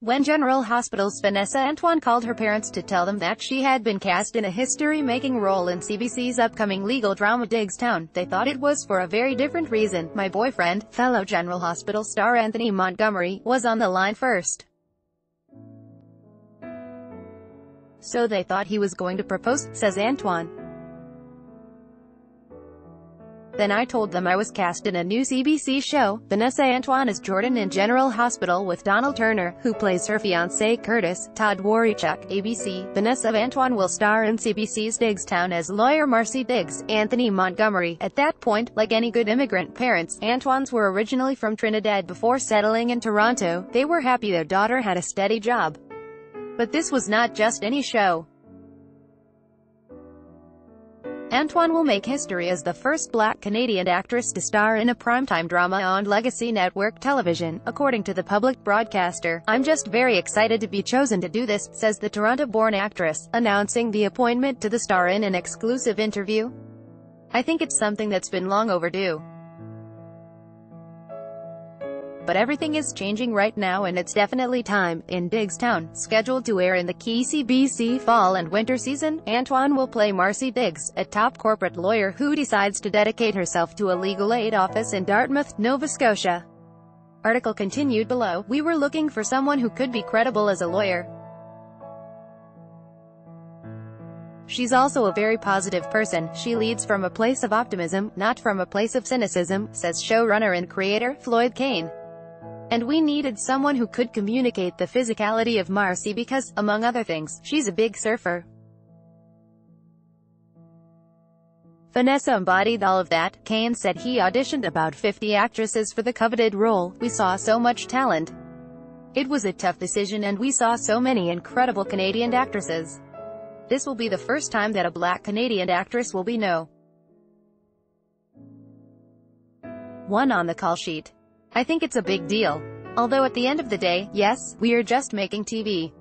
When General Hospital's Vanessa Antoine called her parents to tell them that she had been cast in a history-making role in CBC's upcoming legal drama Diggstown, they thought it was for a very different reason. My boyfriend, fellow General Hospital star Anthony Montgomery, was on the line first. So they thought he was going to propose, says Antoine. Then I told them I was cast in a new CBC show. Vanessa Antoine is Jordan in General Hospital with Donald Turner, who plays her fiancé Curtis. Todd Warwichuk, ABC. Vanessa Antoine will star in CBC's Diggstown as lawyer Marcy Diggs. Anthony Montgomery. At that point, like any good immigrant parents, Antoines were originally from Trinidad before settling in Toronto. They were happy their daughter had a steady job. But this was not just any show. Antoine will make history as the first Black Canadian actress to star in a primetime drama on Legacy Network television, according to the public broadcaster. "I'm just very excited to be chosen to do this," says the Toronto-born actress, announcing the appointment to the star in an exclusive interview. "I think it's something that's been long overdue. But everything is changing right now and it's definitely time." In Diggstown, scheduled to air in the key CBC fall and winter season, Antoine will play Marcy Diggs, a top corporate lawyer who decides to dedicate herself to a legal aid office in Dartmouth, Nova Scotia. Article continued below. "We were looking for someone who could be credible as a lawyer. She's also a very positive person. She leads from a place of optimism, not from a place of cynicism," says showrunner and creator Floyd Kane. "And we needed someone who could communicate the physicality of Marcy because, among other things, she's a big surfer." Vanessa embodied all of that. Kane said he auditioned about 50 actresses for the coveted role. "We saw so much talent. It was a tough decision and we saw so many incredible Canadian actresses. This will be the first time that a Black Canadian actress will be no. 1 on the call sheet. I think it's a big deal. Although at the end of the day, yes, we're just making TV.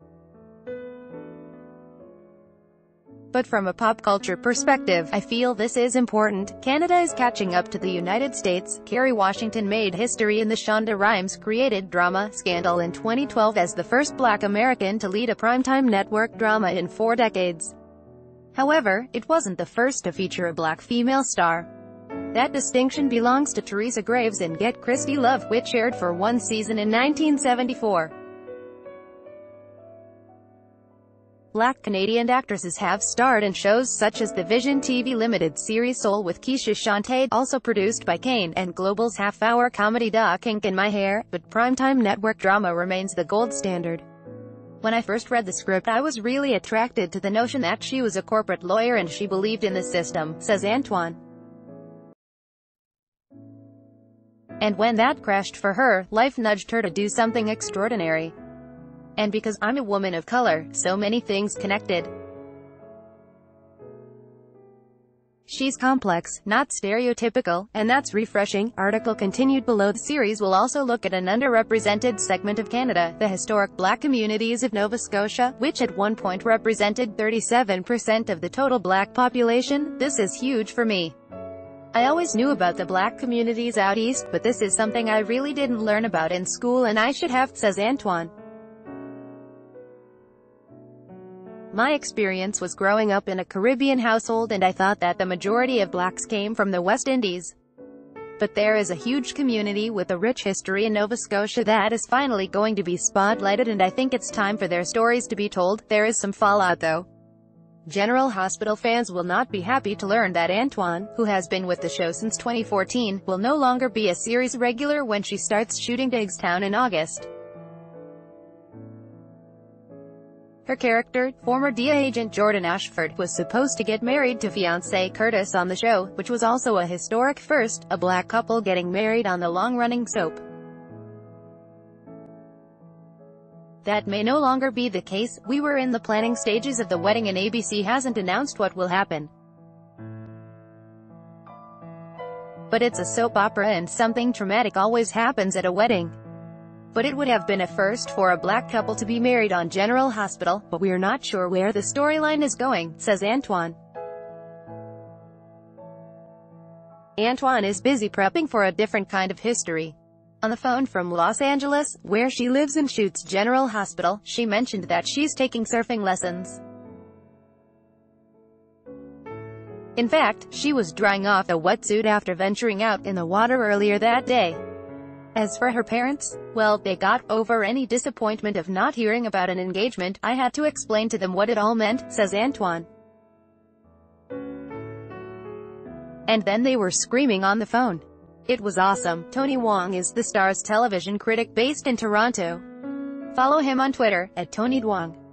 But from a pop culture perspective, I feel this is important. Canada is catching up to the United States." Kerry Washington made history in the Shonda Rhimes-created drama Scandal in 2012 as the first Black American to lead a primetime network drama in 4 decades. However, it wasn't the first to feature a Black female star. That distinction belongs to Teresa Graves in Get Christy Love, which aired for 1 season in 1974. Black Canadian actresses have starred in shows such as the Vision TV limited series Soul with Keisha Shantae, also produced by Kane, and Global's half-hour comedy doc Ink in My Hair, but primetime network drama remains the gold standard. "When I first read the script I was really attracted to the notion that she was a corporate lawyer and she believed in the system," says Antoine. "And when that crashed for her, life nudged her to do something extraordinary. And because I'm a woman of color, so many things connected. She's complex, not stereotypical, and that's refreshing." Article continued below. The series will also look at an underrepresented segment of Canada, the historic Black communities of Nova Scotia, which at one point represented 37% of the total Black population. "This is huge for me. I always knew about the Black communities out east, but this is something I really didn't learn about in school and I should have," says Antoine. "My experience was growing up in a Caribbean household and I thought that the majority of Blacks came from the West Indies. But there is a huge community with a rich history in Nova Scotia that is finally going to be spotlighted and I think it's time for their stories to be told. There is some fallout though." General Hospital fans will not be happy to learn that Antoine, who has been with the show since 2014, will no longer be a series regular when she starts shooting Diggstown in August. Her character, former DEA agent Jordan Ashford, was supposed to get married to fiancé Curtis on the show, which was also a historic first, a Black couple getting married on the long-running soap. That may no longer be the case. "We were in the planning stages of the wedding and ABC hasn't announced what will happen. But it's a soap opera and something traumatic always happens at a wedding. But it would have been a first for a Black couple to be married on General Hospital, but we're not sure where the storyline is going," says Antoine. Antoine is busy prepping for a different kind of history. On the phone from Los Angeles, where she lives and shoots General Hospital, she mentioned that she's taking surfing lessons. In fact, she was drying off a wetsuit after venturing out in the water earlier that day. As for her parents, well, they got over any disappointment of not hearing about an engagement. I had to explain to them what it all meant, says Antoine. And then they were screaming on the phone. It was awesome. Tony Wong is the star's television critic based in Toronto. Follow him on Twitter, @TonyDwong.